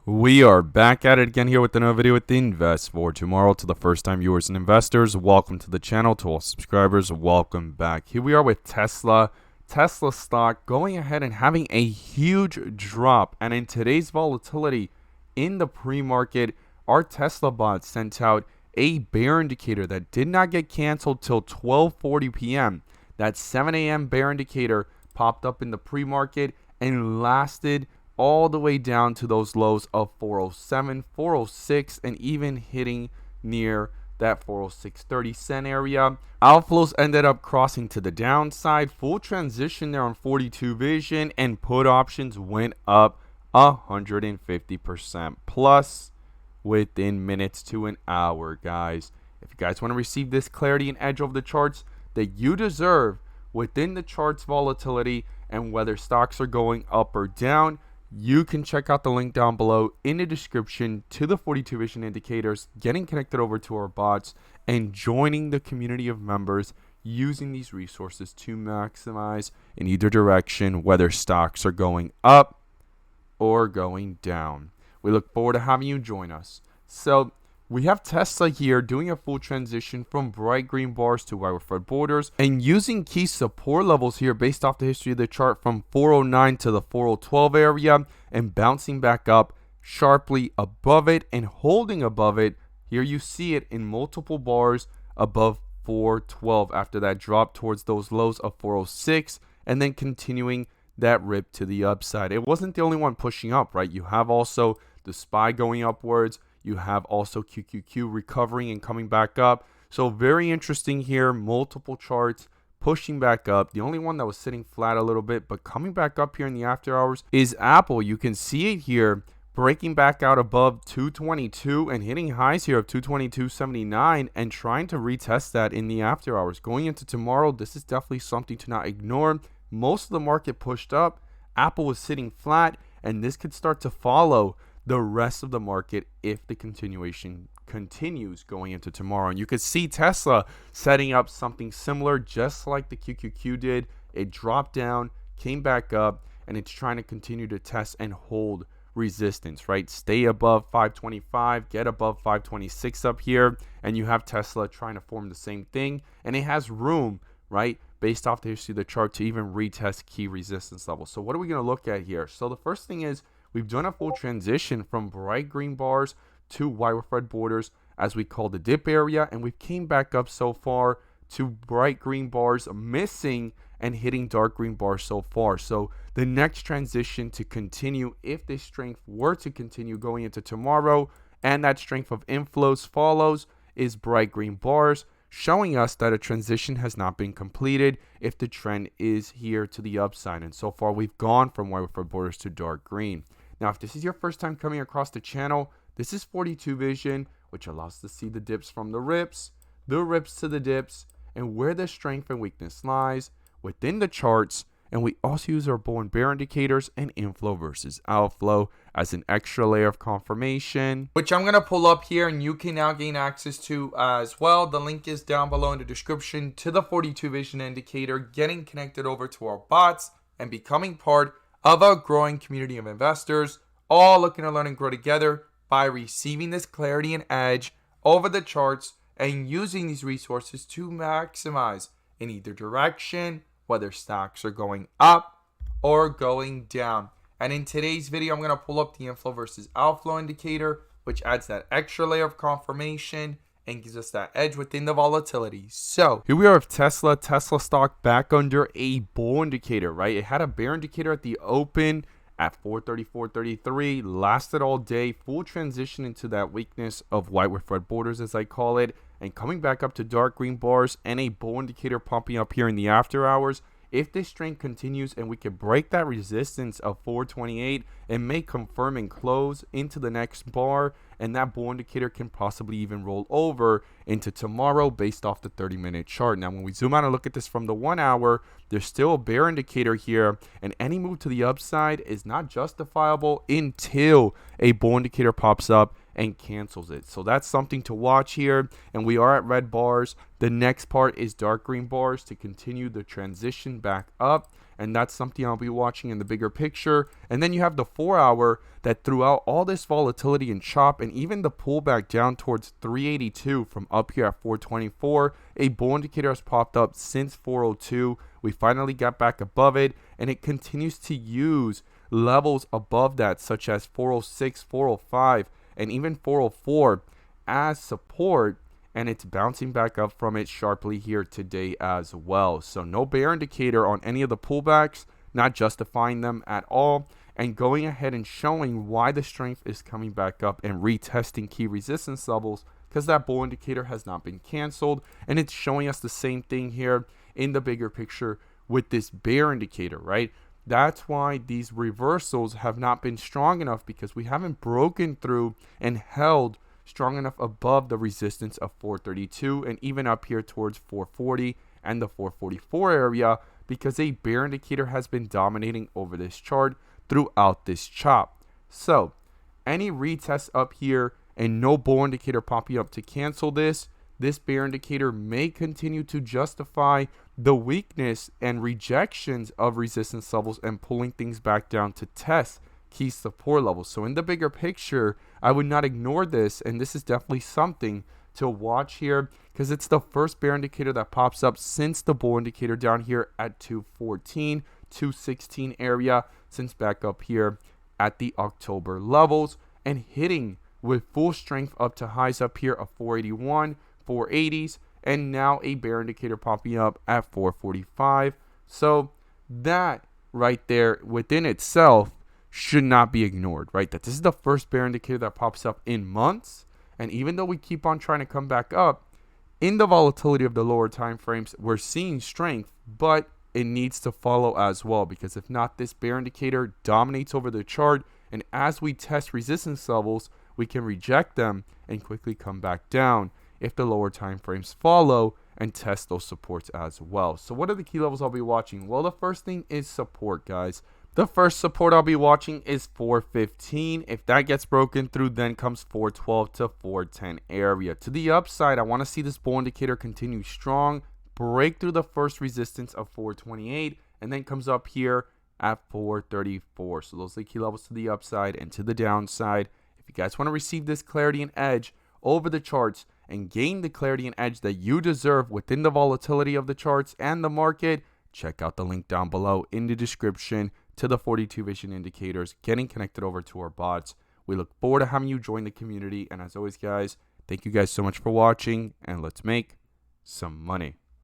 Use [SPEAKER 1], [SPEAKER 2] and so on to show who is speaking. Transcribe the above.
[SPEAKER 1] We are back at it again here with another video with the Invest for Tomorrow. To the first time viewers and investors, welcome to the channel. To all subscribers, welcome back. Here we are with Tesla stock going ahead and having a huge drop. And in today's volatility in the pre-market, our Tesla bot sent out a bear indicator that did not get canceled till 12:40 p.m. That 7 a.m. bear indicator popped up in the pre-market and lasted all the way down to those lows of 407, 406, and even hitting near that 406.30 cent area. Outflows ended up crossing to the downside. Full transition there on 42 vision, and put options went up 150% plus within minutes to an hour, guys. If you guys want to receive this clarity and edge over the charts that you deserve within the charts volatility and whether stocks are going up or down, you can check out the link down below in the description to the 42 vision indicators, getting connected over to our bots, and joining the community of members using these resources to maximize in either direction, whether stocks are going up or going down. We look forward to having you join us. So we have Tesla here doing a full transition from bright green bars to white with red borders, and using key support levels here based off the history of the chart from 409 to the 4012 area, and bouncing back up sharply above it and holding above it. Here you see it in multiple bars above 412 after that drop towards those lows of 406, and then continuing that rip to the upside. It wasn't the only one pushing up, right? You have also the SPY going upwards. You have also QQQ recovering and coming back up. So very interesting here. Multiple charts pushing back up. The only one that was sitting flat a little bit but coming back up here in the after hours is Apple. You can see it here breaking back out above 222 and hitting highs here of 222.79 and trying to retest that in the after hours. Going into tomorrow, this is definitely something to not ignore. Most of the market pushed up. Apple was sitting flat, and this could start to follow the rest of the market if the continuation continues going into tomorrow. And you could see Tesla setting up something similar, just like the QQQ did. It dropped down, came back up, and it's trying to continue to test and hold resistance, right? Stay above 525, get above 526 up here, and you have Tesla trying to form the same thing, and it has room, right, based off the history of the chart, to even retest key resistance levels. So what are we going to look at here? So the first thing is, we've done a full transition from bright green bars to white with red borders, as we call the dip area, and we've came back up so far to bright green bars, missing and hitting dark green bars so far. So the next transition to continue, if this strength were to continue going into tomorrow, and that strength of inflows follows, is bright green bars, showing us that a transition has not been completed if the trend is here to the upside. And so far, we've gone from white with red borders to dark green. Now, if this is your first time coming across the channel, this is 42 vision, which allows us to see the dips from the rips to the dips, and where the strength and weakness lies within the charts. And we also use our bull and bear indicators and inflow versus outflow as an extra layer of confirmation, which I'm going to pull up here and you can now gain access to as well. The link is down below in the description to the 42 vision indicator, getting connected over to our bots and becoming part of a growing community of investors, all looking to learn and grow together by receiving this clarity and edge over the charts and using these resources to maximize in either direction, whether stocks are going up or going down. And in today's video, I'm going to pull up the inflow versus outflow indicator, which adds that extra layer of confirmation and gives us that edge within the volatility. So here we are with Tesla stock back under a bull indicator, right? It had a bear indicator at the open at 434.33, lasted all day, full transition into that weakness of white with red borders, as I call it, and coming back up to dark green bars, and a bull indicator pumping up here in the after hours. If this strength continues and we can break that resistance of 428, it may confirm and close into the next bar, and that bull indicator can possibly even roll over into tomorrow based off the 30-minute chart. Now, when we zoom out and look at this from the 1 hour, there's still a bear indicator here, and any move to the upside is not justifiable until a bull indicator pops up and cancels it. So that's something to watch here. And we are at red bars. The next part is dark green bars to continue the transition back up. And that's something I'll be watching in the bigger picture. And then you have the 4 hour that throughout all this volatility and chop and even the pullback down towards 382 from up here at 424, a bull indicator has popped up since 402. We finally got back above it, and it continues to use levels above that, such as 406, 405, and even 404 as support. And it's bouncing back up from it sharply here today as well. So no bear indicator on any of the pullbacks, not justifying them at all, and going ahead and showing why the strength is coming back up and retesting key resistance levels, because that bull indicator has not been canceled. And it's showing us the same thing here in the bigger picture with this bear indicator, right? That's why these reversals have not been strong enough, because we haven't broken through and held strong enough above the resistance of 432 and even up here towards 440 and the 444 area, because a bear indicator has been dominating over this chart throughout this chop. So any retest up here and no bull indicator popping up to cancel this bear indicator may continue to justify the weakness and rejections of resistance levels and pulling things back down to test key support levels. So in the bigger picture, I would not ignore this, and this is definitely something to watch here, because it's the first bear indicator that pops up since the bull indicator down here at 214, 216 area, since back up here at the October levels, and hitting with full strength up to highs up here of 481, 480s, and now a bear indicator popping up at 445. So that right there within itself should not be ignored, right? That this is the first bear indicator that pops up in months. And even though we keep on trying to come back up in the volatility of the lower time frames, we're seeing strength, but it needs to follow as well, because if not, this bear indicator dominates over the chart, and as we test resistance levels, we can reject them and quickly come back down if the lower time frames follow and test those supports as well. So what are the key levels I'll be watching? Well, the first thing is support, guys. The first support I'll be watching is 415. If that gets broken through, then comes 412 to 410 area. To the upside, I want to see this bull indicator continue strong, break through the first resistance of 428, and then comes up here at 434. So those are the key levels to the upside and to the downside. If you guys want to receive this clarity and edge over the charts and gain the clarity and edge that you deserve within the volatility of the charts and the market, check out the link down below in the description to the 42 vision indicators, getting connected over to our bots. We look forward to having you join the community. And as always, guys, thank you guys so much for watching, and let's make some money.